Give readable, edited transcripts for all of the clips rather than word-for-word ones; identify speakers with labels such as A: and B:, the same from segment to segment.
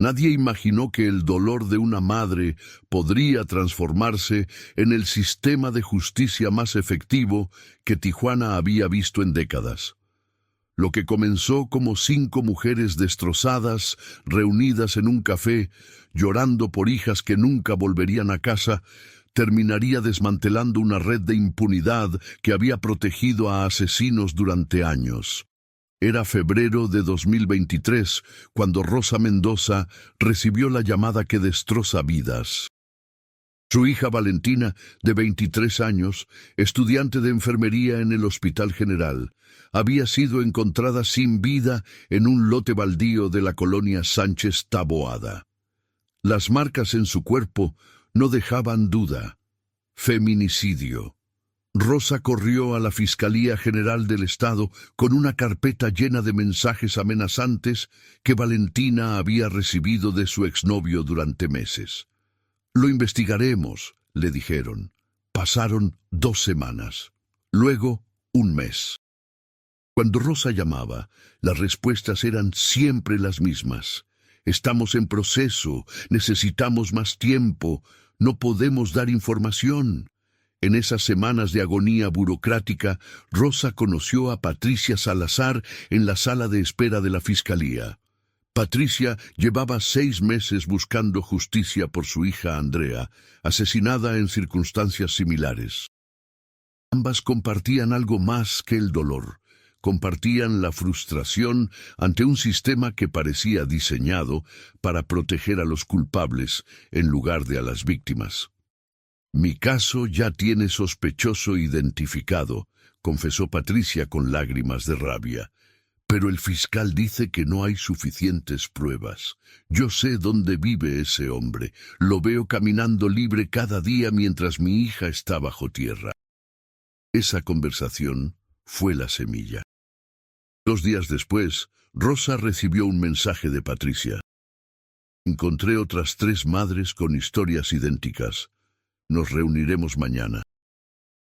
A: Nadie imaginó que el dolor de una madre podría transformarse en el sistema de justicia más efectivo que Tijuana había visto en décadas. Lo que comenzó como 5 mujeres destrozadas, reunidas en un café, llorando por hijas que nunca volverían a casa, terminaría desmantelando una red de impunidad que había protegido a asesinos durante años. Era febrero de 2023 cuando Rosa Mendoza recibió la llamada que destroza vidas. Su hija Valentina, de 23 años, estudiante de enfermería en el Hospital General, había sido encontrada sin vida en un lote baldío de la colonia Sánchez Taboada. Las marcas en su cuerpo no dejaban duda. Feminicidio. Rosa corrió a la Fiscalía General del Estado con una carpeta llena de mensajes amenazantes que Valentina había recibido de su exnovio durante meses. «Lo investigaremos», le dijeron. Pasaron 2 semanas. Luego, 1 mes. Cuando Rosa llamaba, las respuestas eran siempre las mismas. «Estamos en proceso, necesitamos más tiempo, no podemos dar información». En esas semanas de agonía burocrática, Rosa conoció a Patricia Salazar en la sala de espera de la Fiscalía. Patricia llevaba 6 meses buscando justicia por su hija Andrea, asesinada en circunstancias similares. Ambas compartían algo más que el dolor. Compartían la frustración ante un sistema que parecía diseñado para proteger a los culpables en lugar de a las víctimas. «Mi caso ya tiene sospechoso identificado», confesó Patricia con lágrimas de rabia. «Pero el fiscal dice que no hay suficientes pruebas. Yo sé dónde vive ese hombre. Lo veo caminando libre cada día mientras mi hija está bajo tierra». Esa conversación fue la semilla. 2 días después, Rosa recibió un mensaje de Patricia. «Encontré otras 3 madres con historias idénticas. Nos reuniremos mañana».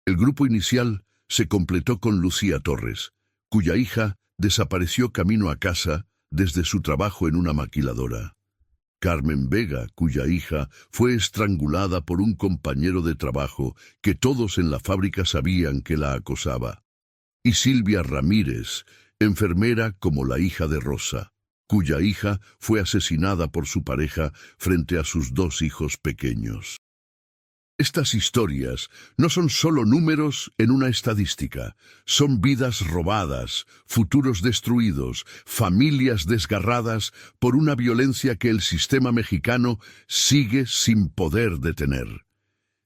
A: El grupo inicial se completó con Lucía Torres, cuya hija desapareció camino a casa desde su trabajo en una maquiladora. Carmen Vega, cuya hija fue estrangulada por un compañero de trabajo que todos en la fábrica sabían que la acosaba. Y Silvia Ramírez, enfermera como la hija de Rosa, cuya hija fue asesinada por su pareja frente a sus 2 hijos pequeños. Estas historias no son solo números en una estadística, son vidas robadas, futuros destruidos, familias desgarradas por una violencia que el sistema mexicano sigue sin poder detener.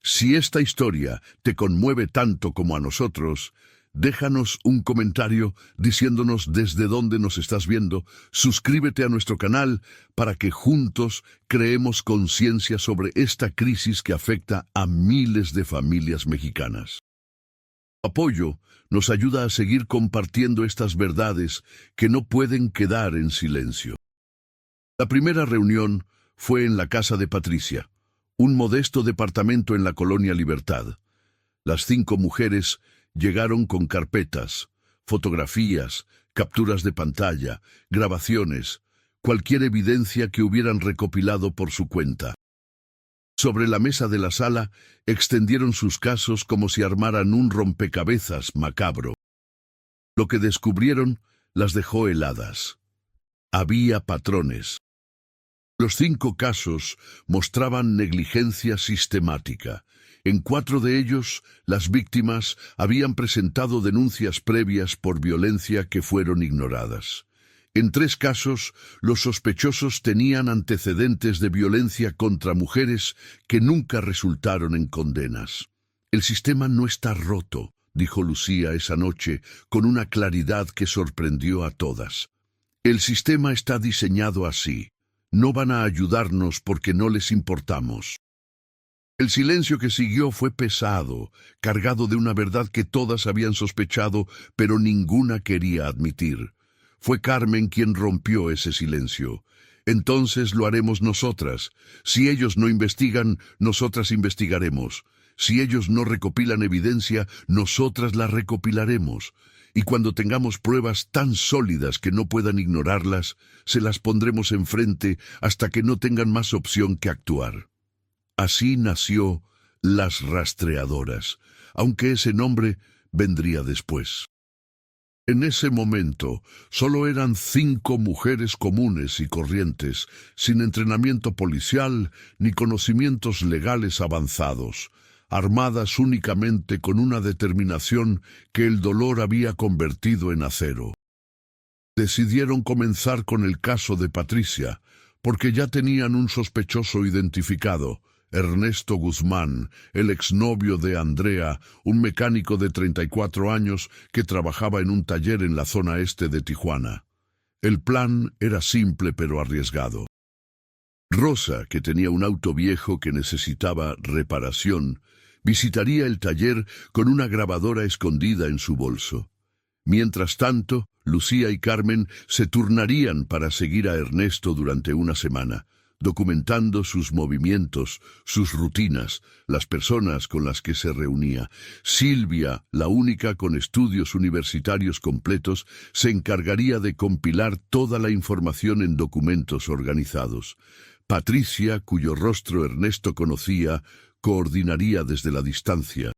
A: Si esta historia te conmueve tanto como a nosotros, déjanos un comentario diciéndonos desde dónde nos estás viendo, suscríbete a nuestro canal para que juntos creemos conciencia sobre esta crisis que afecta a miles de familias mexicanas. Tu apoyo nos ayuda a seguir compartiendo estas verdades que no pueden quedar en silencio. La primera reunión fue en la casa de Patricia, un modesto departamento en la Colonia Libertad. Las 5 mujeres llegaron con carpetas, fotografías, capturas de pantalla, grabaciones, cualquier evidencia que hubieran recopilado por su cuenta. Sobre la mesa de la sala extendieron sus casos como si armaran un rompecabezas macabro. Lo que descubrieron las dejó heladas. Había patrones. Los 5 casos mostraban negligencia sistemática. En 4 de ellos, las víctimas habían presentado denuncias previas por violencia que fueron ignoradas. En 3 casos, los sospechosos tenían antecedentes de violencia contra mujeres que nunca resultaron en condenas. «El sistema no está roto», dijo Lucía esa noche con una claridad que sorprendió a todas. «El sistema está diseñado así. No van a ayudarnos porque no les importamos». El silencio que siguió fue pesado, cargado de una verdad que todas habían sospechado, pero ninguna quería admitir. Fue Carmen quien rompió ese silencio. «Entonces lo haremos nosotras. Si ellos no investigan, nosotras investigaremos. Si ellos no recopilan evidencia, nosotras la recopilaremos. y cuando tengamos pruebas tan sólidas que no puedan ignorarlas, se las pondremos enfrente hasta que no tengan más opción que actuar. Así nació Las Rastreadoras, aunque ese nombre vendría después. En ese momento, solo eran 5 mujeres comunes y corrientes, sin entrenamiento policial ni conocimientos legales avanzados, armadas únicamente con una determinación que el dolor había convertido en acero. Decidieron comenzar con el caso de Patricia, porque ya tenían un sospechoso identificado, Ernesto Guzmán, el exnovio de Andrea, un mecánico de 34 años que trabajaba en un taller en la zona este de Tijuana. El plan era simple pero arriesgado. Rosa, que tenía un auto viejo que necesitaba reparación, visitaría el taller con una grabadora escondida en su bolso. Mientras tanto, Lucía y Carmen se turnarían para seguir a Ernesto durante una semana, documentando sus movimientos, sus rutinas, las personas con las que se reunía. Silvia, la única con estudios universitarios completos, se encargaría de compilar toda la información en documentos organizados. Patricia, cuyo rostro Ernesto conocía, coordinaría desde la distancia.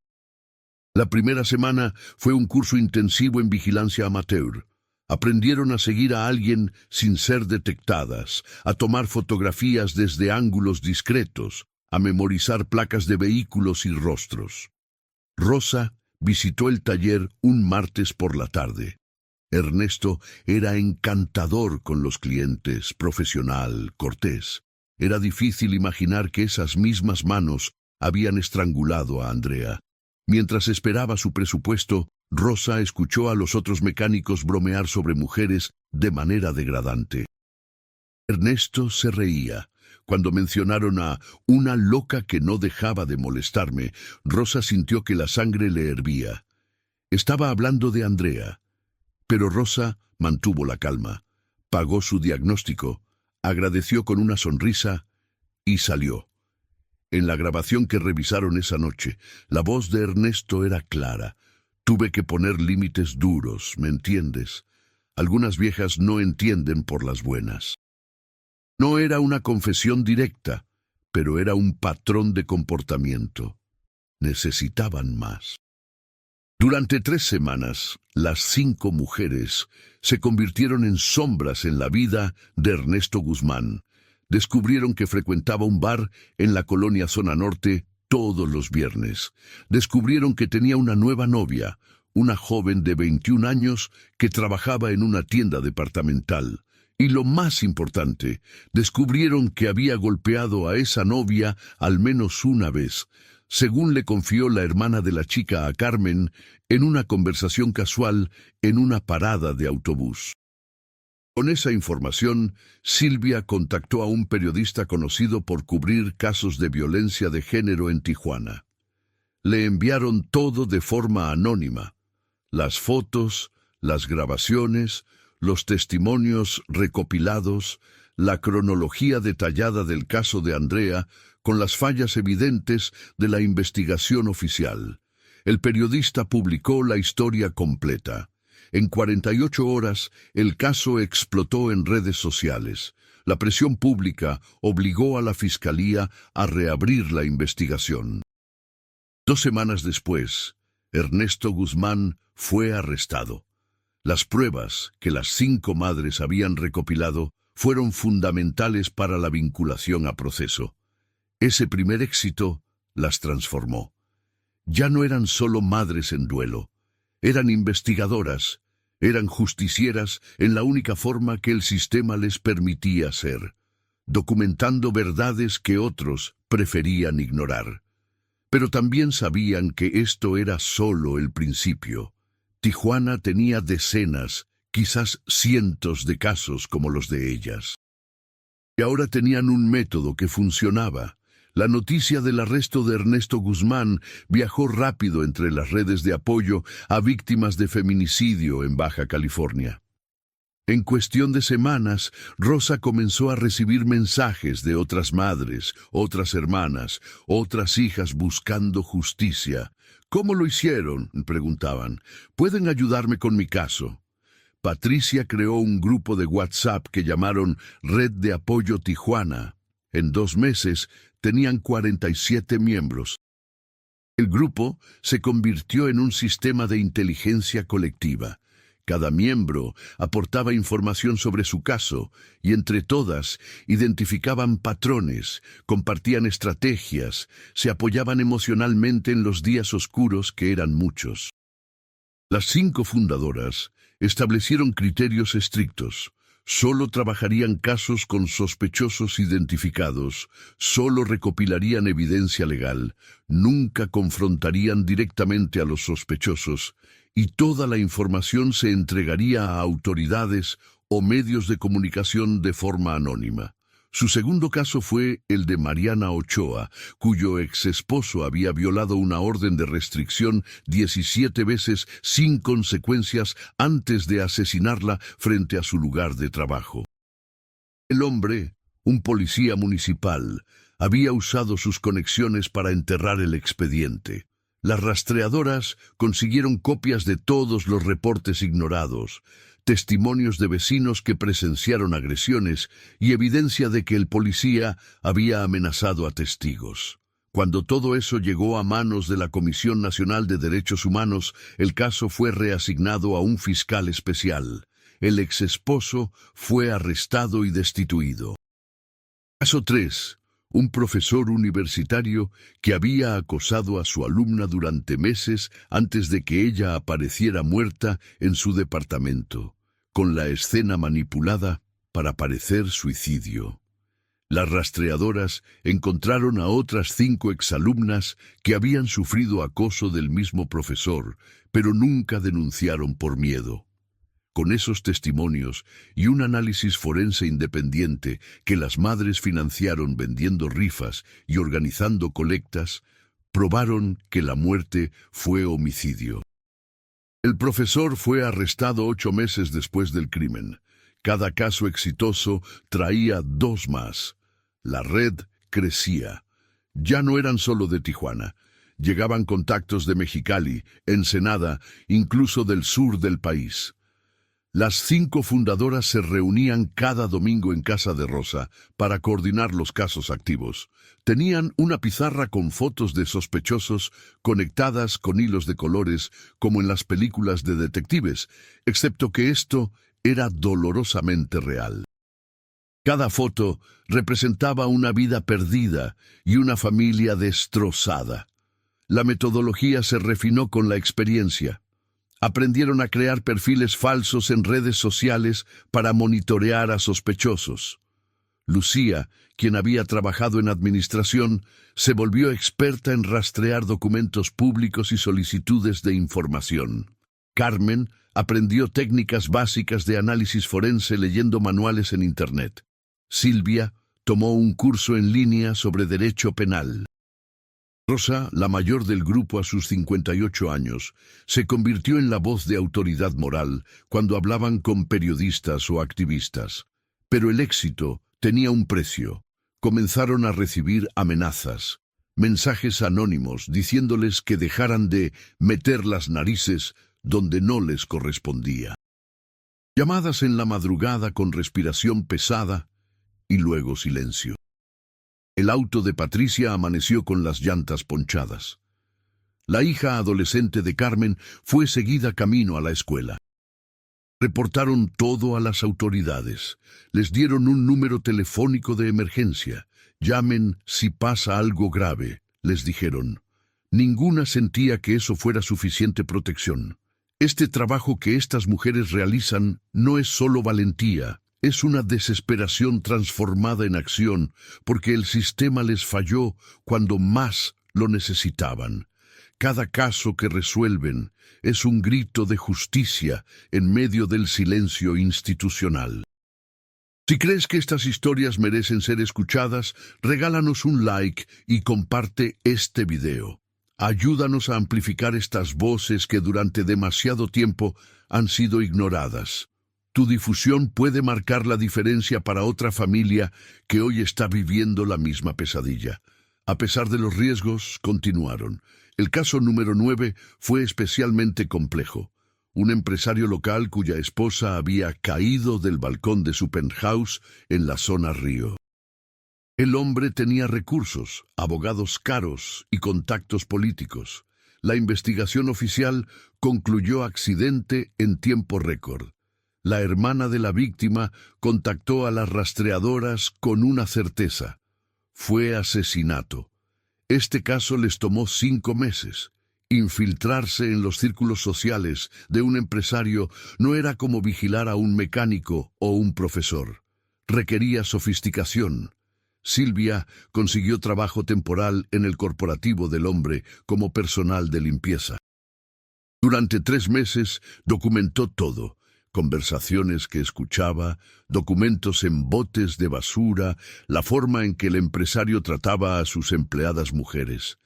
A: La primera semana fue un curso intensivo en vigilancia amateur. Aprendieron a seguir a alguien sin ser detectadas, a tomar fotografías desde ángulos discretos, a memorizar placas de vehículos y rostros. Rosa visitó el taller un martes por la tarde. Ernesto era encantador con los clientes, profesional, cortés. Era difícil imaginar que esas mismas manos habían estrangulado a Andrea. Mientras esperaba su presupuesto, Rosa escuchó a los otros mecánicos bromear sobre mujeres de manera degradante. Ernesto se reía. Cuando mencionaron a una loca que no dejaba de molestarme, Rosa sintió que la sangre le hervía. Estaba hablando de Andrea. Pero Rosa mantuvo la calma, pagó su diagnóstico, agradeció con una sonrisa y salió. En la grabación que revisaron esa noche, la voz de Ernesto era clara. Tuve que poner límites duros, ¿me entiendes? Algunas viejas no entienden por las buenas. No era una confesión directa, pero era un patrón de comportamiento. Necesitaban más. Durante 3 semanas, las 5 mujeres se convirtieron en sombras en la vida de Ernesto Guzmán. Descubrieron que frecuentaba un bar en la colonia Zona Norte todos los viernes. Descubrieron que tenía una nueva novia, una joven de 21 años que trabajaba en una tienda departamental. Y lo más importante, descubrieron que había golpeado a esa novia al menos una vez, según le confió la hermana de la chica a Carmen en una conversación casual en una parada de autobús. Con esa información, Silvia contactó a un periodista conocido por cubrir casos de violencia de género en Tijuana. Le enviaron todo de forma anónima: las fotos, las grabaciones, los testimonios recopilados, la cronología detallada del caso de Andrea, con las fallas evidentes de la investigación oficial. El periodista publicó la historia completa. En 48 horas, el caso explotó en redes sociales. La presión pública obligó a la Fiscalía a reabrir la investigación. 2 semanas después, Ernesto Guzmán fue arrestado. Las pruebas que las 5 madres habían recopilado fueron fundamentales para la vinculación a proceso. Ese primer éxito las transformó. Ya no eran solo madres en duelo. Eran investigadoras, eran justicieras en la única forma que el sistema les permitía ser, documentando verdades que otros preferían ignorar. Pero también sabían que esto era solo el principio. Tijuana tenía decenas, quizás cientos de casos como los de ellas. Y ahora tenían un método que funcionaba. La noticia del arresto de Ernesto Guzmán viajó rápido entre las redes de apoyo a víctimas de feminicidio en Baja California. En cuestión de semanas, Rosa comenzó a recibir mensajes de otras madres, otras hermanas, otras hijas buscando justicia. ¿Cómo lo hicieron?, preguntaban. ¿Pueden ayudarme con mi caso? Patricia creó un grupo de WhatsApp que llamaron Red de Apoyo Tijuana. En 2 meses tenían 47 miembros. El grupo se convirtió en un sistema de inteligencia colectiva. Cada miembro aportaba información sobre su caso y entre todas identificaban patrones, compartían estrategias, se apoyaban emocionalmente en los días oscuros que eran muchos. Las 5 fundadoras establecieron criterios estrictos. Solo trabajarían casos con sospechosos identificados, solo recopilarían evidencia legal, nunca confrontarían directamente a los sospechosos y toda la información se entregaría a autoridades o medios de comunicación de forma anónima. Su segundo caso fue el de Mariana Ochoa, cuyo exesposo había violado una orden de restricción 17 veces sin consecuencias antes de asesinarla frente a su lugar de trabajo. El hombre, un policía municipal, había usado sus conexiones para enterrar el expediente. Las rastreadoras consiguieron copias de todos los reportes ignorados, testimonios de vecinos que presenciaron agresiones y evidencia de que el policía había amenazado a testigos. Cuando todo eso llegó a manos de la Comisión Nacional de Derechos Humanos, el caso fue reasignado a un fiscal especial. El exesposo fue arrestado y destituido. Caso 3. Un profesor universitario que había acosado a su alumna durante meses antes de que ella apareciera muerta en su departamento, con la escena manipulada para parecer suicidio. Las rastreadoras encontraron a otras 5 exalumnas que habían sufrido acoso del mismo profesor, pero nunca denunciaron por miedo. Con esos testimonios y un análisis forense independiente que las madres financiaron vendiendo rifas y organizando colectas, probaron que la muerte fue homicidio. El profesor fue arrestado 8 meses después del crimen. Cada caso exitoso traía 2 más. La red crecía. Ya no eran solo de Tijuana. Llegaban contactos de Mexicali, Ensenada, incluso del sur del país. Las 5 fundadoras se reunían cada domingo en casa de Rosa para coordinar los casos activos. Tenían una pizarra con fotos de sospechosos conectadas con hilos de colores como en las películas de detectives, excepto que esto era dolorosamente real. Cada foto representaba una vida perdida y una familia destrozada. La metodología se refinó con la experiencia. Aprendieron a crear perfiles falsos en redes sociales para monitorear a sospechosos. Lucía, quien había trabajado en administración, se volvió experta en rastrear documentos públicos y solicitudes de información. Carmen aprendió técnicas básicas de análisis forense leyendo manuales en Internet. Silvia tomó un curso en línea sobre derecho penal. Rosa, la mayor del grupo a sus 58 años, se convirtió en la voz de autoridad moral cuando hablaban con periodistas o activistas. Pero el éxito tenía un precio. Comenzaron a recibir amenazas, mensajes anónimos diciéndoles que dejaran de meter las narices donde no les correspondía. Llamadas en la madrugada con respiración pesada y luego silencio. El auto de Patricia amaneció con las llantas ponchadas. La hija adolescente de Carmen fue seguida camino a la escuela. Reportaron todo a las autoridades. Les dieron un número telefónico de emergencia. Llamen si pasa algo grave, les dijeron. Ninguna sentía que eso fuera suficiente protección. Este trabajo que estas mujeres realizan no es solo valentía. Es una desesperación transformada en acción, porque el sistema les falló cuando más lo necesitaban. Cada caso que resuelven es un grito de justicia en medio del silencio institucional. Si crees que estas historias merecen ser escuchadas, regálanos un like y comparte este video. Ayúdanos a amplificar estas voces que durante demasiado tiempo han sido ignoradas. Tu difusión puede marcar la diferencia para otra familia que hoy está viviendo la misma pesadilla. A pesar de los riesgos, continuaron. El caso número 9 fue especialmente complejo. Un empresario local cuya esposa había caído del balcón de su penthouse en la zona Río. El hombre tenía recursos, abogados caros y contactos políticos. La investigación oficial concluyó accidente en tiempo récord. La hermana de la víctima contactó a las rastreadoras con una certeza. Fue asesinato. Este caso les tomó 5 meses. Infiltrarse en los círculos sociales de un empresario no era como vigilar a un mecánico o un profesor. Requería sofisticación. Silvia consiguió trabajo temporal en el corporativo del hombre como personal de limpieza. Durante 3 meses documentó todo. Conversaciones que escuchaba, documentos en botes de basura, la forma en que el empresario trataba a sus empleadas mujeres.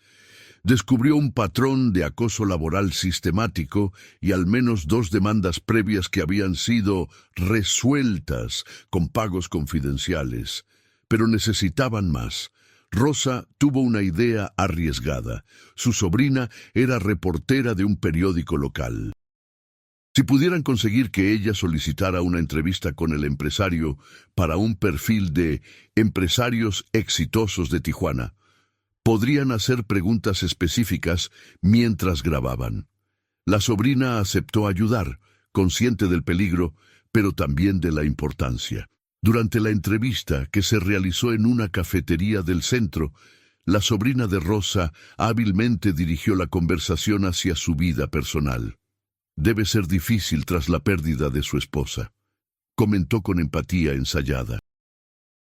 A: Descubrió un patrón de acoso laboral sistemático y al menos 2 demandas previas que habían sido resueltas con pagos confidenciales. Pero necesitaban más. Rosa tuvo una idea arriesgada. Su sobrina era reportera de un periódico local. Si pudieran conseguir que ella solicitara una entrevista con el empresario para un perfil de empresarios exitosos de Tijuana, podrían hacer preguntas específicas mientras grababan. La sobrina aceptó ayudar, consciente del peligro, pero también de la importancia. Durante la entrevista, que se realizó en una cafetería del centro, la sobrina de Rosa hábilmente dirigió la conversación hacia su vida personal. Debe ser difícil tras la pérdida de su esposa, comentó con empatía ensayada.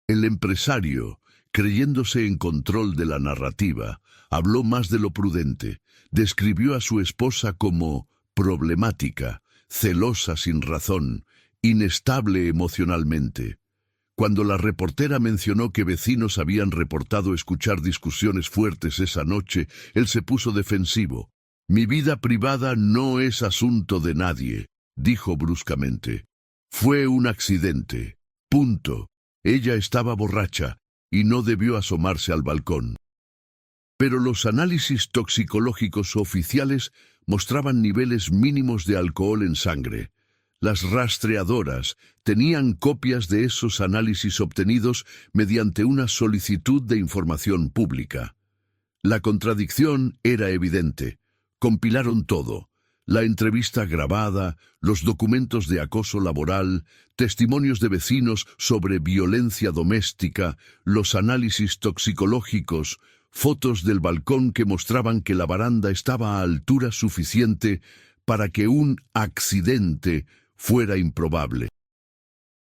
A: El empresario, creyéndose en control de la narrativa, habló más de lo prudente. Describió a su esposa como problemática, celosa sin razón, inestable emocionalmente. Cuando la reportera mencionó que vecinos habían reportado escuchar discusiones fuertes esa noche, él se puso defensivo. «Mi vida privada no es asunto de nadie», dijo bruscamente. «Fue un accidente. Punto. Ella estaba borracha y no debió asomarse al balcón». Pero los análisis toxicológicos oficiales mostraban niveles mínimos de alcohol en sangre. Las rastreadoras tenían copias de esos análisis obtenidos mediante una solicitud de información pública. La contradicción era evidente. Compilaron todo: la entrevista grabada, los documentos de acoso laboral, testimonios de vecinos sobre violencia doméstica, los análisis toxicológicos, fotos del balcón que mostraban que la baranda estaba a altura suficiente para que un accidente fuera improbable.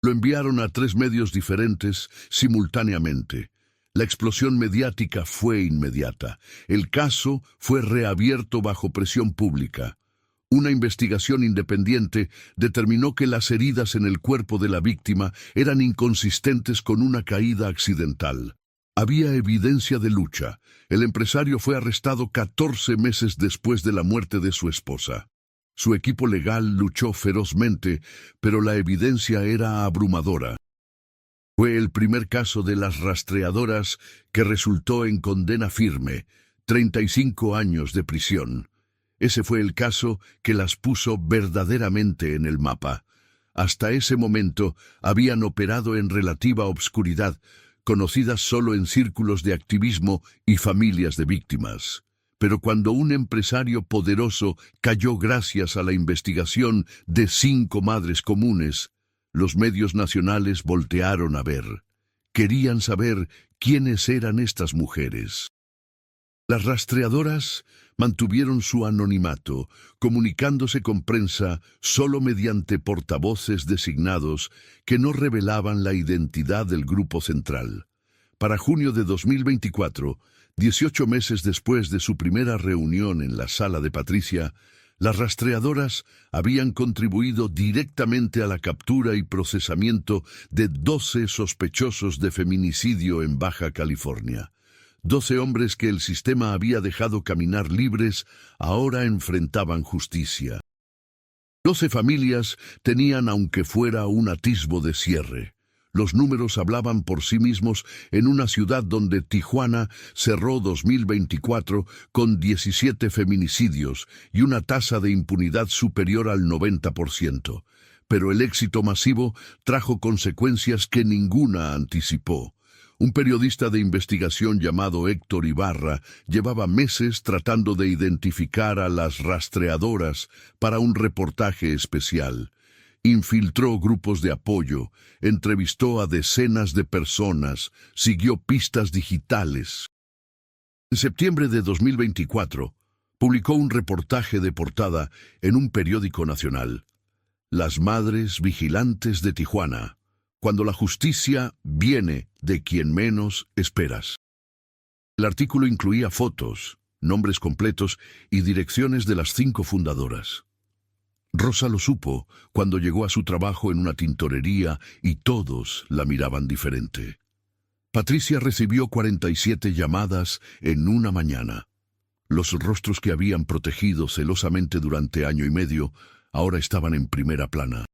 A: Lo enviaron a 3 medios diferentes simultáneamente. La explosión mediática fue inmediata. El caso fue reabierto bajo presión pública. Una investigación independiente determinó que las heridas en el cuerpo de la víctima eran inconsistentes con una caída accidental. Había evidencia de lucha. El empresario fue arrestado 14 meses después de la muerte de su esposa. Su equipo legal luchó ferozmente, pero la evidencia era abrumadora. Fue el primer caso de las rastreadoras que resultó en condena firme, 35 años de prisión. Ese fue el caso que las puso verdaderamente en el mapa. Hasta ese momento habían operado en relativa obscuridad, conocidas solo en círculos de activismo y familias de víctimas. Pero cuando un empresario poderoso cayó gracias a la investigación de 5 madres comunes, los medios nacionales voltearon a ver. Querían saber quiénes eran estas mujeres. Las rastreadoras mantuvieron su anonimato, comunicándose con prensa solo mediante portavoces designados que no revelaban la identidad del grupo central. Para junio de 2024, 18 meses después de su primera reunión en la sala de Patricia, las rastreadoras habían contribuido directamente a la captura y procesamiento de 12 sospechosos de feminicidio en Baja California. 12 hombres que el sistema había dejado caminar libres ahora enfrentaban justicia. 12 familias tenían aunque fuera un atisbo de cierre. Los números hablaban por sí mismos en una ciudad donde Tijuana cerró 2024 con 17 feminicidios y una tasa de impunidad superior al 90%. Pero el éxito masivo trajo consecuencias que ninguna anticipó. Un periodista de investigación llamado Héctor Ibarra llevaba meses tratando de identificar a las rastreadoras para un reportaje especial. Infiltró grupos de apoyo, entrevistó a decenas de personas, siguió pistas digitales. En septiembre de 2024, publicó un reportaje de portada en un periódico nacional. Las madres vigilantes de Tijuana, cuando la justicia viene de quien menos esperas. El artículo incluía fotos, nombres completos y direcciones de las 5 fundadoras. Rosa lo supo cuando llegó a su trabajo en una tintorería y todos la miraban diferente. Patricia recibió 47 llamadas en una mañana. Los rostros que habían protegido celosamente durante año y medio ahora estaban en primera plana.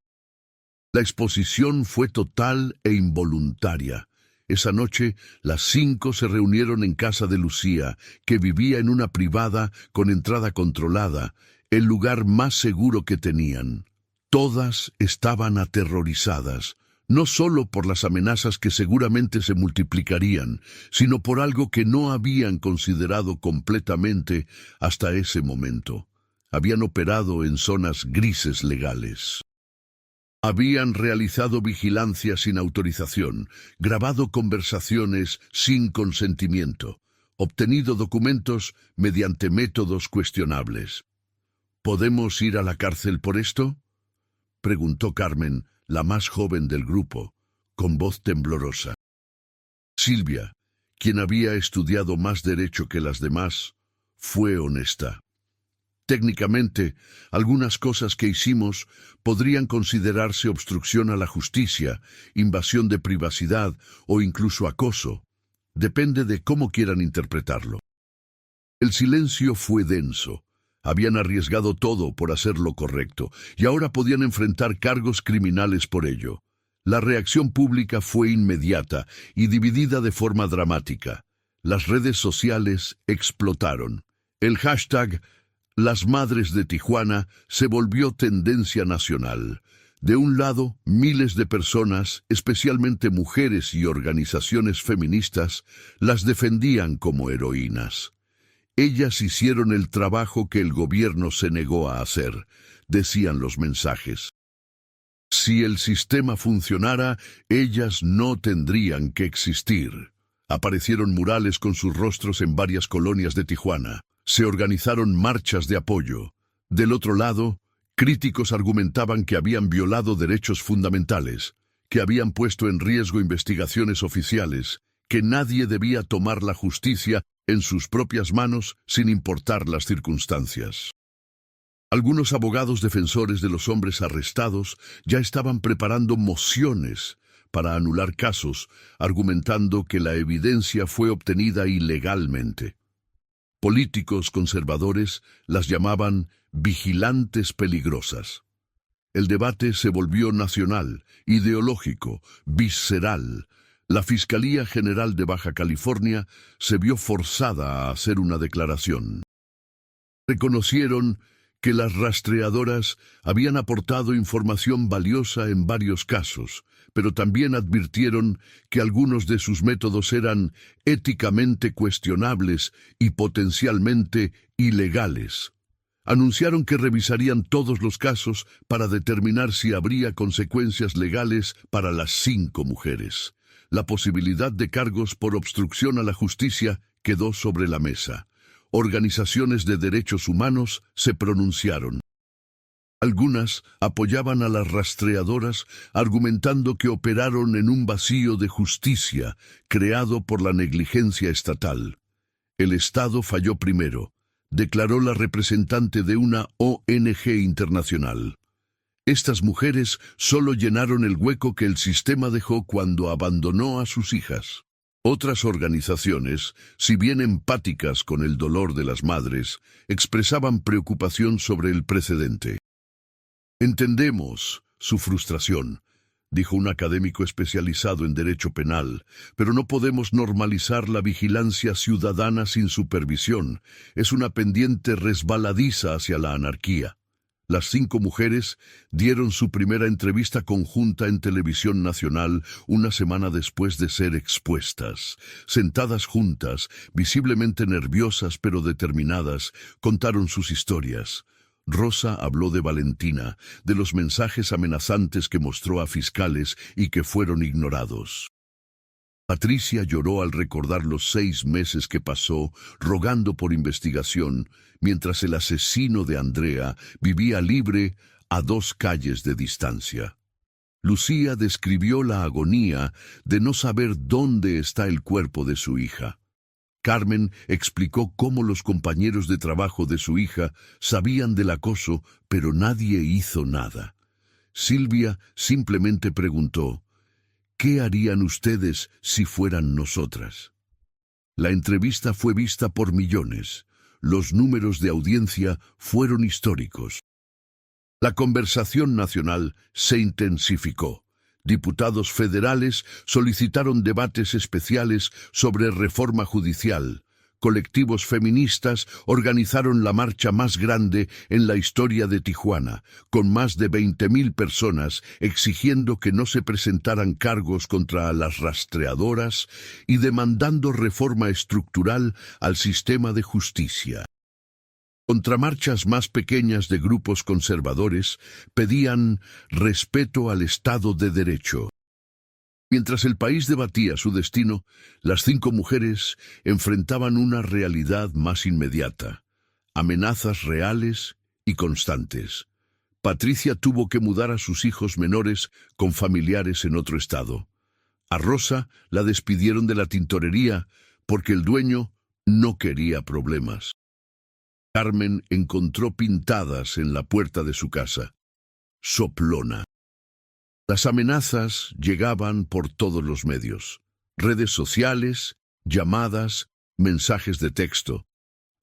A: La exposición fue total e involuntaria. Esa noche, las 5 se reunieron en casa de Lucía, que vivía en una privada con entrada controlada, el lugar más seguro que tenían. Todas estaban aterrorizadas, no solo por las amenazas que seguramente se multiplicarían, sino por algo que no habían considerado completamente hasta ese momento. Habían operado en zonas grises legales. Habían realizado vigilancia sin autorización, grabado conversaciones sin consentimiento, obtenido documentos mediante métodos cuestionables. ¿Podemos ir a la cárcel por esto?, preguntó Carmen, la más joven del grupo, con voz temblorosa. Silvia, quien había estudiado más derecho que las demás, fue honesta. Técnicamente, algunas cosas que hicimos podrían considerarse obstrucción a la justicia, invasión de privacidad o incluso acoso. Depende de cómo quieran interpretarlo. El silencio fue denso. Habían arriesgado todo por hacer lo correcto y ahora podían enfrentar cargos criminales por ello. La reacción pública fue inmediata y dividida de forma dramática. Las redes sociales explotaron. El hashtag Las Madres de Tijuana se volvió tendencia nacional. De un lado, miles de personas, especialmente mujeres y organizaciones feministas, las defendían como heroínas. Ellas hicieron el trabajo que el gobierno se negó a hacer, decían los mensajes. Si el sistema funcionara, ellas no tendrían que existir. Aparecieron murales con sus rostros en varias colonias de Tijuana. Se organizaron marchas de apoyo. Del otro lado, críticos argumentaban que habían violado derechos fundamentales, que habían puesto en riesgo investigaciones oficiales, que nadie debía tomar la justicia en sus propias manos sin importar las circunstancias. Algunos abogados defensores de los hombres arrestados ya estaban preparando mociones para anular casos, argumentando que la evidencia fue obtenida ilegalmente. Políticos conservadores las llamaban vigilantes peligrosas. El debate se volvió nacional, ideológico, visceral. La Fiscalía General de Baja California se vio forzada a hacer una declaración. Reconocieron que las rastreadoras habían aportado información valiosa en varios casos, pero también advirtieron que algunos de sus métodos eran éticamente cuestionables y potencialmente ilegales. Anunciaron que revisarían todos los casos para determinar si habría consecuencias legales para las 5 mujeres. La posibilidad de cargos por obstrucción a la justicia quedó sobre la mesa. Organizaciones de derechos humanos se pronunciaron. Algunas apoyaban a las rastreadoras argumentando que operaron en un vacío de justicia creado por la negligencia estatal. El Estado falló primero, declaró la representante de una ONG internacional. Estas mujeres solo llenaron el hueco que el sistema dejó cuando abandonó a sus hijas. Otras organizaciones, si bien empáticas con el dolor de las madres, expresaban preocupación sobre el precedente. Entendemos su frustración, dijo un académico especializado en derecho penal, pero no podemos normalizar la vigilancia ciudadana sin supervisión. Es una pendiente resbaladiza hacia la anarquía. Las 5 mujeres dieron su primera entrevista conjunta en televisión nacional una semana después de ser expuestas. Sentadas juntas, visiblemente nerviosas pero determinadas, contaron sus historias. Rosa habló de Valentina, de los mensajes amenazantes que mostró a fiscales y que fueron ignorados. Patricia lloró al recordar los 6 meses que pasó rogando por investigación, mientras el asesino de Andrea vivía libre a 2 calles de distancia. Lucía describió la agonía de no saber dónde está el cuerpo de su hija. Carmen explicó cómo los compañeros de trabajo de su hija sabían del acoso, pero nadie hizo nada. Silvia simplemente preguntó: ¿qué harían ustedes si fueran nosotras? La entrevista fue vista por millones. Los números de audiencia fueron históricos. La conversación nacional se intensificó. Diputados federales solicitaron debates especiales sobre reforma judicial. Colectivos feministas organizaron la marcha más grande en la historia de Tijuana, con más de 20.000 personas exigiendo que no se presentaran cargos contra las rastreadoras y demandando reforma estructural al sistema de justicia. Contramarchas más pequeñas de grupos conservadores pedían respeto al Estado de Derecho. Mientras el país debatía su destino, las 5 mujeres enfrentaban una realidad más inmediata: amenazas reales y constantes. Patricia tuvo que mudar a sus hijos menores con familiares en otro estado. A Rosa la despidieron de la tintorería porque el dueño no quería problemas. Carmen encontró pintadas en la puerta de su casa: soplona. Las amenazas llegaban por todos los medios: redes sociales, llamadas, mensajes de texto.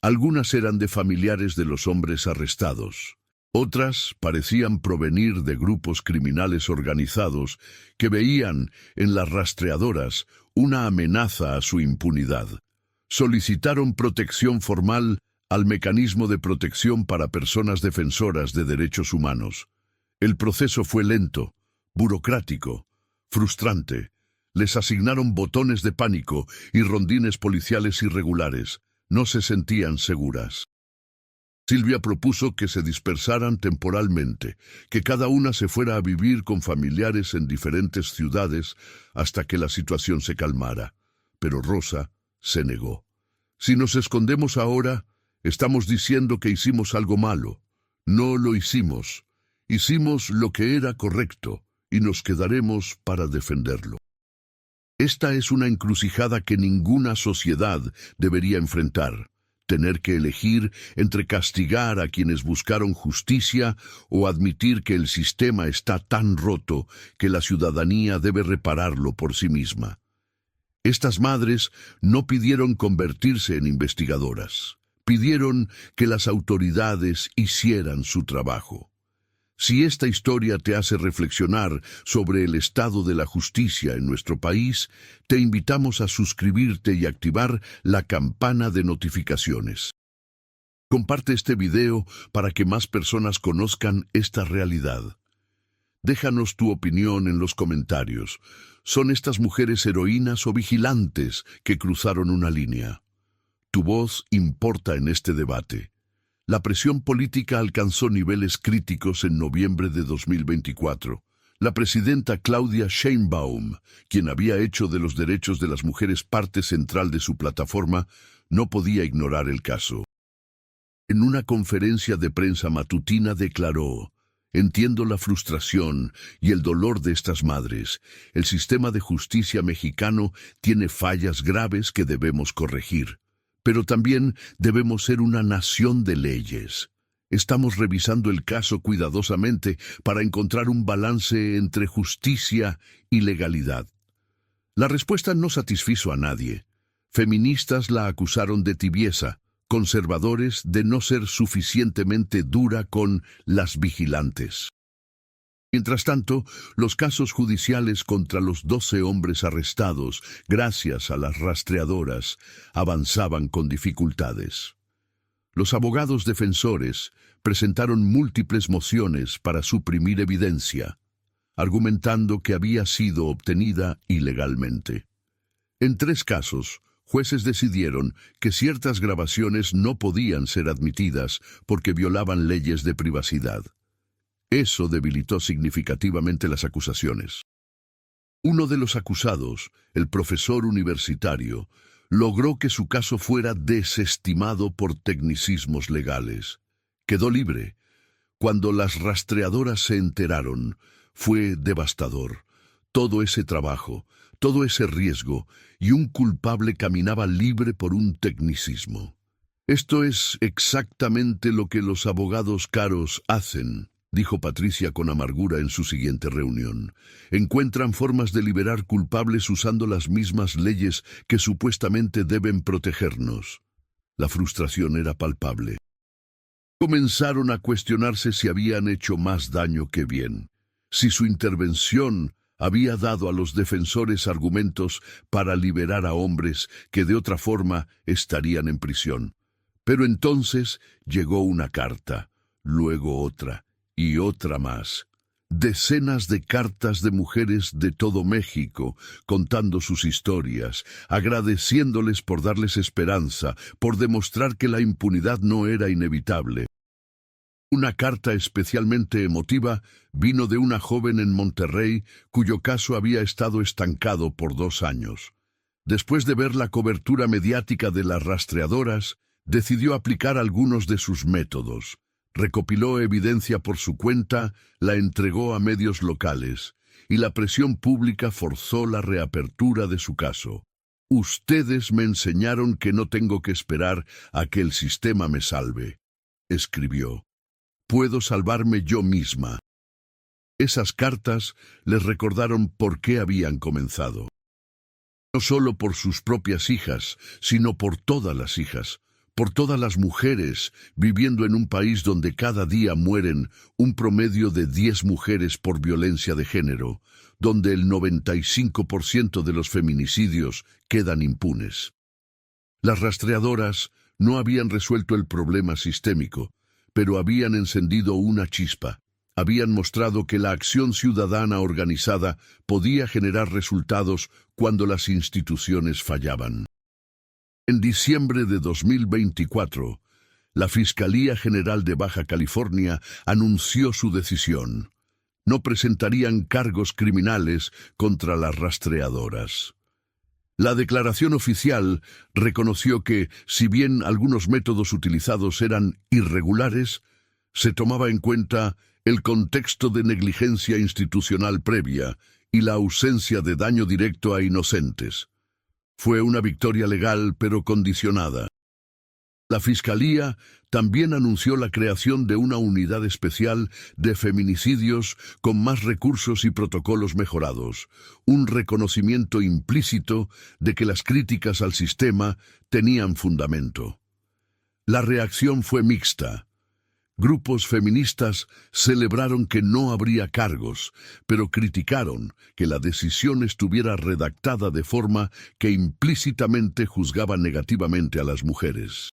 A: Algunas eran de familiares de los hombres arrestados. Otras parecían provenir de grupos criminales organizados que veían en las rastreadoras una amenaza a su impunidad. Solicitaron protección formal al Mecanismo de Protección para Personas Defensoras de Derechos Humanos. El proceso fue lento, burocrático, frustrante. Les asignaron botones de pánico y rondines policiales irregulares. No se sentían seguras. Silvia propuso que se dispersaran temporalmente, que cada una se fuera a vivir con familiares en diferentes ciudades hasta que la situación se calmara. Pero Rosa se negó. Si nos escondemos ahora, estamos diciendo que hicimos algo malo. No lo hicimos. Hicimos lo que era correcto y nos quedaremos para defenderlo. Esta es una encrucijada que ninguna sociedad debería enfrentar: tener que elegir entre castigar a quienes buscaron justicia o admitir que el sistema está tan roto que la ciudadanía debe repararlo por sí misma. Estas madres no pidieron convertirse en investigadoras. Pidieron que las autoridades hicieran su trabajo. Si esta historia te hace reflexionar sobre el estado de la justicia en nuestro país, te invitamos a suscribirte y activar la campana de notificaciones. Comparte este video para que más personas conozcan esta realidad. Déjanos tu opinión en los comentarios. ¿Son estas mujeres heroínas o vigilantes que cruzaron una línea? Tu voz importa en este debate. La presión política alcanzó niveles críticos en noviembre de 2024. La presidenta Claudia Sheinbaum, quien había hecho de los derechos de las mujeres parte central de su plataforma, no podía ignorar el caso. En una conferencia de prensa matutina declaró: entiendo la frustración y el dolor de estas madres. El sistema de justicia mexicano tiene fallas graves que debemos corregir. Pero también debemos ser una nación de leyes. Estamos revisando el caso cuidadosamente para encontrar un balance entre justicia y legalidad. La respuesta no satisfizo a nadie. Feministas la acusaron de tibieza, conservadores de no ser suficientemente dura con las vigilantes. Mientras tanto, los casos judiciales contra los 12 hombres arrestados, gracias a las rastreadoras, avanzaban con dificultades. Los abogados defensores presentaron múltiples mociones para suprimir evidencia, argumentando que había sido obtenida ilegalmente. En 3 casos, jueces decidieron que ciertas grabaciones no podían ser admitidas porque violaban leyes de privacidad. Eso debilitó significativamente las acusaciones. Uno de los acusados, el profesor universitario, logró que su caso fuera desestimado por tecnicismos legales. Quedó libre. Cuando las rastreadoras se enteraron, fue devastador. Todo ese trabajo, todo ese riesgo, y un culpable caminaba libre por un tecnicismo. Esto es exactamente lo que los abogados caros hacen, dijo Patricia con amargura en su siguiente reunión. Encuentran formas de liberar culpables usando las mismas leyes que supuestamente deben protegernos. La frustración era palpable. Comenzaron a cuestionarse si habían hecho más daño que bien, si su intervención había dado a los defensores argumentos para liberar a hombres que de otra forma estarían en prisión. Pero entonces llegó una carta, luego otra, y otra más. Decenas de cartas de mujeres de todo México, contando sus historias, agradeciéndoles por darles esperanza, por demostrar que la impunidad no era inevitable. Una carta especialmente emotiva vino de una joven en Monterrey cuyo caso había estado estancado por 2 años. Después de ver la cobertura mediática de las rastreadoras, decidió aplicar algunos de sus métodos. Recopiló evidencia por su cuenta, la entregó a medios locales, y la presión pública forzó la reapertura de su caso. «Ustedes me enseñaron que no tengo que esperar a que el sistema me salve», escribió. «Puedo salvarme yo misma». Esas cartas les recordaron por qué habían comenzado. No solo por sus propias hijas, sino por todas las hijas, por todas las mujeres viviendo en un país donde cada día mueren un promedio de 10 mujeres por violencia de género, donde el 95% de los feminicidios quedan impunes. Las rastreadoras no habían resuelto el problema sistémico, pero habían encendido una chispa. Habían mostrado que la acción ciudadana organizada podía generar resultados cuando las instituciones fallaban. En diciembre de 2024, la Fiscalía General de Baja California anunció su decisión. No presentarían cargos criminales contra las rastreadoras. La declaración oficial reconoció que, si bien algunos métodos utilizados eran irregulares, se tomaba en cuenta el contexto de negligencia institucional previa y la ausencia de daño directo a inocentes. Fue una victoria legal pero condicionada. La Fiscalía también anunció la creación de una unidad especial de feminicidios con más recursos y protocolos mejorados, un reconocimiento implícito de que las críticas al sistema tenían fundamento. La reacción fue mixta. Grupos feministas celebraron que no habría cargos, pero criticaron que la decisión estuviera redactada de forma que implícitamente juzgaba negativamente a las mujeres.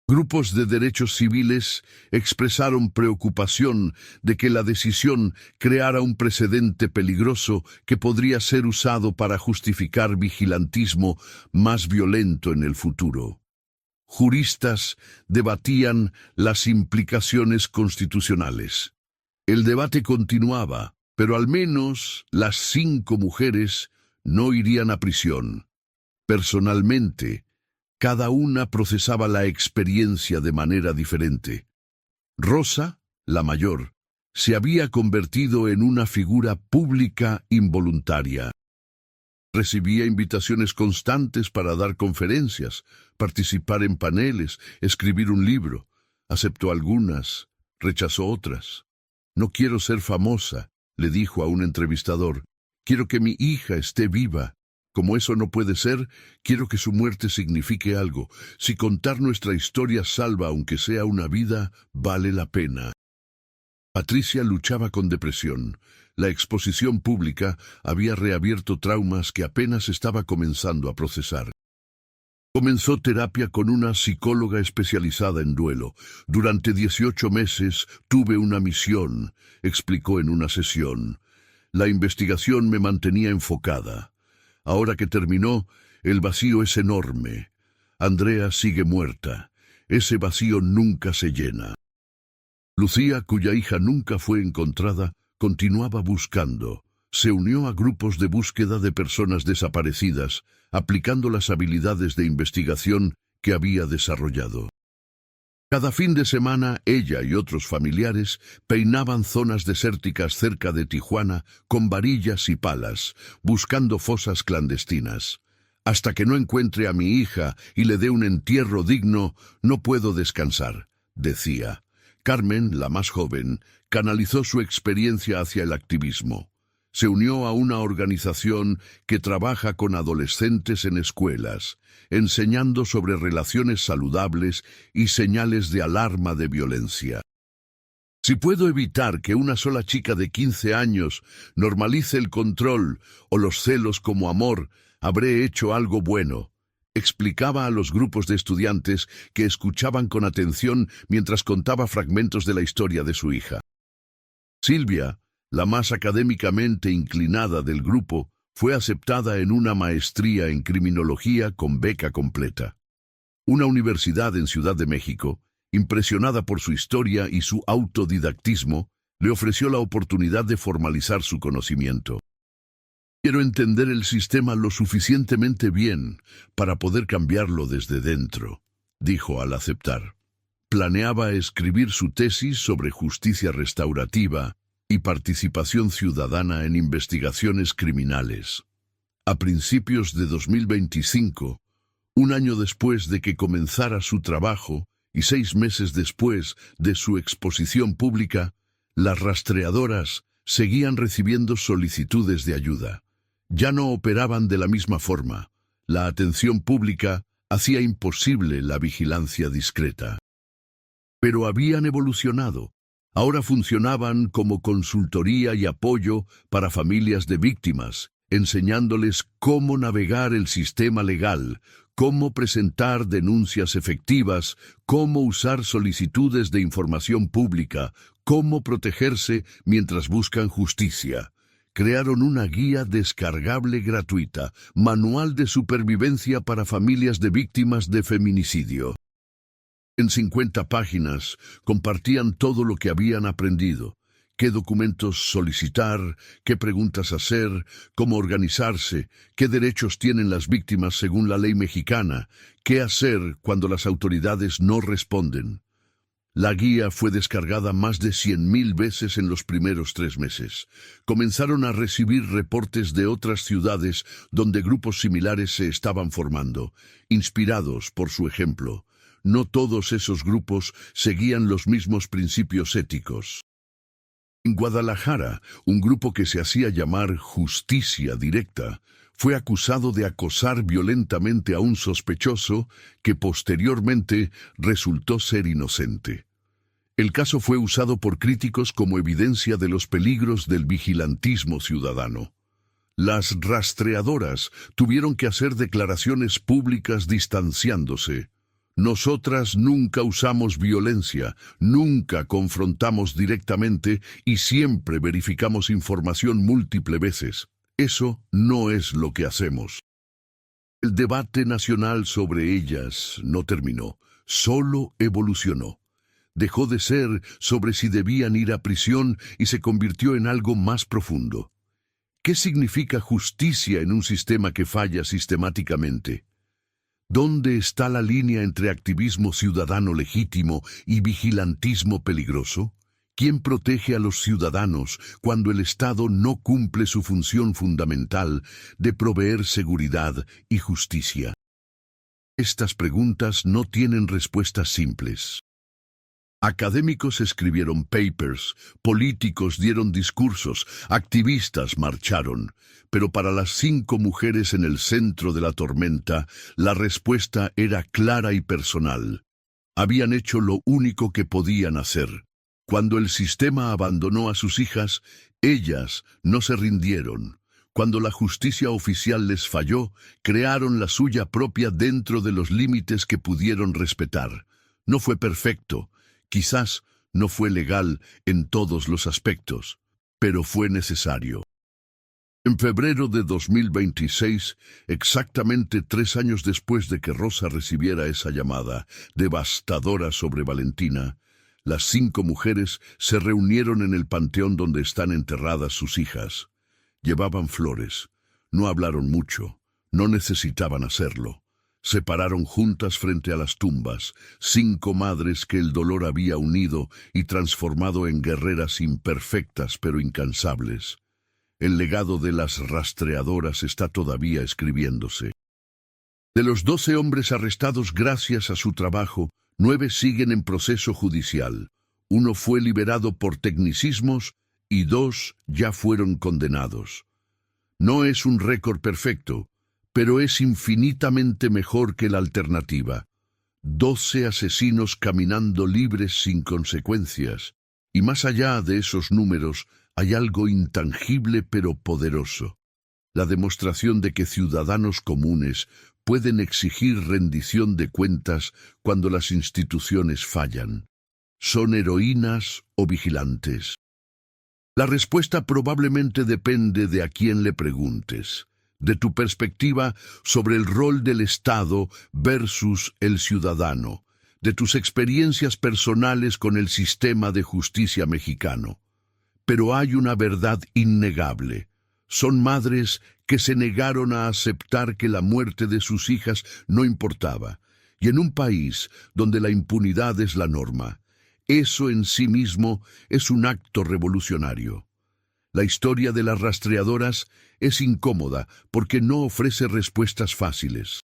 A: Grupos de derechos civiles expresaron preocupación de que la decisión creara un precedente peligroso que podría ser usado para justificar vigilantismo más violento en el futuro. Juristas debatían las implicaciones constitucionales. El debate continuaba, pero al menos las 5 mujeres no irían a prisión. Personalmente, cada una procesaba la experiencia de manera diferente. Rosa, la mayor, se había convertido en una figura pública involuntaria. Recibía invitaciones constantes para dar conferencias, participar en paneles, escribir un libro. Aceptó algunas, rechazó otras. «No quiero ser famosa», le dijo a un entrevistador. «Quiero que mi hija esté viva. Como eso no puede ser, quiero que su muerte signifique algo. Si contar nuestra historia salva aunque sea una vida, vale la pena». Patricia luchaba con depresión. La exposición pública había reabierto traumas que apenas estaba comenzando a procesar. Comenzó terapia con una psicóloga especializada en duelo. Durante 18 meses tuve una misión, explicó en una sesión. La investigación me mantenía enfocada. Ahora que terminó, el vacío es enorme. Andrea sigue muerta. Ese vacío nunca se llena. Lucía, cuya hija nunca fue encontrada, continuaba buscando. Se unió a grupos de búsqueda de personas desaparecidas, aplicando las habilidades de investigación que había desarrollado. Cada fin de semana, ella y otros familiares peinaban zonas desérticas cerca de Tijuana con varillas y palas, buscando fosas clandestinas. Hasta que no encuentre a mi hija y le dé un entierro digno, no puedo descansar, decía. Carmen, la más joven, canalizó su experiencia hacia el activismo. Se unió a una organización que trabaja con adolescentes en escuelas, enseñando sobre relaciones saludables y señales de alarma de violencia. Si puedo evitar que una sola chica de 15 años normalice el control o los celos como amor, habré hecho algo bueno, explicaba a los grupos de estudiantes que escuchaban con atención mientras contaba fragmentos de la historia de su hija. Silvia, la más académicamente inclinada del grupo, fue aceptada en una maestría en criminología con beca completa. Una universidad en Ciudad de México, impresionada por su historia y su autodidactismo, le ofreció la oportunidad de formalizar su conocimiento. Quiero entender el sistema lo suficientemente bien para poder cambiarlo desde dentro, dijo al aceptar. Planeaba escribir su tesis sobre justicia restaurativa y participación ciudadana en investigaciones criminales. A principios de 2025, un año después de que comenzara su trabajo y 6 meses después de su exposición pública, las rastreadoras seguían recibiendo solicitudes de ayuda. Ya no operaban de la misma forma. La atención pública hacía imposible la vigilancia discreta. Pero habían evolucionado. Ahora funcionaban como consultoría y apoyo para familias de víctimas, enseñándoles cómo navegar el sistema legal, cómo presentar denuncias efectivas, cómo usar solicitudes de información pública, cómo protegerse mientras buscan justicia. Crearon una guía descargable gratuita, manual de supervivencia para familias de víctimas de feminicidio. En 50 páginas compartían todo lo que habían aprendido, qué documentos solicitar, qué preguntas hacer, cómo organizarse, qué derechos tienen las víctimas según la ley mexicana, qué hacer cuando las autoridades no responden. La guía fue descargada más de 100.000 veces en los primeros 3 meses. Comenzaron a recibir reportes de otras ciudades donde grupos similares se estaban formando, inspirados por su ejemplo. No todos esos grupos seguían los mismos principios éticos. En Guadalajara, un grupo que se hacía llamar Justicia Directa fue acusado de acosar violentamente a un sospechoso que posteriormente resultó ser inocente. El caso fue usado por críticos como evidencia de los peligros del vigilantismo ciudadano. Las rastreadoras tuvieron que hacer declaraciones públicas distanciándose. Nosotras nunca usamos violencia, nunca confrontamos directamente y siempre verificamos información múltiples veces. Eso no es lo que hacemos. El debate nacional sobre ellas no terminó, solo evolucionó. Dejó de ser sobre si debían ir a prisión y se convirtió en algo más profundo. ¿Qué significa justicia en un sistema que falla sistemáticamente? ¿Dónde está la línea entre activismo ciudadano legítimo y vigilantismo peligroso? ¿Quién protege a los ciudadanos cuando el Estado no cumple su función fundamental de proveer seguridad y justicia? Estas preguntas no tienen respuestas simples. Académicos escribieron papers, políticos dieron discursos, activistas marcharon, pero para las 5 mujeres en el centro de la tormenta, la respuesta era clara y personal. Habían hecho lo único que podían hacer. Cuando el sistema abandonó a sus hijas, ellas no se rindieron. Cuando la justicia oficial les falló, crearon la suya propia dentro de los límites que pudieron respetar. No fue perfecto, quizás no fue legal en todos los aspectos, pero fue necesario. En febrero de 2026, exactamente 3 años después de que Rosa recibiera esa llamada devastadora sobre Valentina, las 5 mujeres se reunieron en el panteón donde están enterradas sus hijas. Llevaban flores, no hablaron mucho, no necesitaban hacerlo. Se pararon juntas frente a las tumbas, 5 madres que el dolor había unido y transformado en guerreras imperfectas pero incansables. El legado de las rastreadoras está todavía escribiéndose. De los 12 hombres arrestados gracias a su trabajo, 9 siguen en proceso judicial. 1 fue liberado por tecnicismos y 2 ya fueron condenados. No es un récord perfecto, pero es infinitamente mejor que la alternativa. 12 asesinos caminando libres sin consecuencias. Y más allá de esos números, hay algo intangible pero poderoso. La demostración de que ciudadanos comunes pueden exigir rendición de cuentas cuando las instituciones fallan. ¿Son heroínas o vigilantes? La respuesta probablemente depende de a quién le preguntes, de tu perspectiva sobre el rol del Estado versus el ciudadano, de tus experiencias personales con el sistema de justicia mexicano. Pero hay una verdad innegable. Son madres que se negaron a aceptar que la muerte de sus hijas no importaba, y en un país donde la impunidad es la norma, eso en sí mismo es un acto revolucionario. La historia de las rastreadoras es incómoda porque no ofrece respuestas fáciles.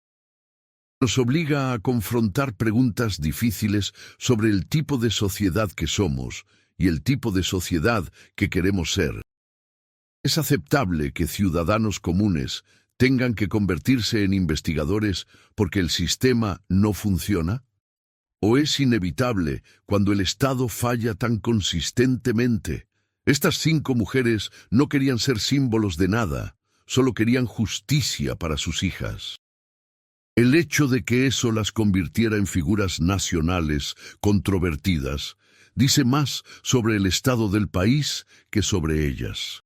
A: Nos obliga a confrontar preguntas difíciles sobre el tipo de sociedad que somos y el tipo de sociedad que queremos ser. ¿Es aceptable que ciudadanos comunes tengan que convertirse en investigadores porque el sistema no funciona? ¿O es inevitable cuando el Estado falla tan consistentemente? Estas 5 mujeres no querían ser símbolos de nada, solo querían justicia para sus hijas. El hecho de que eso las convirtiera en figuras nacionales controvertidas dice más sobre el estado del país que sobre ellas.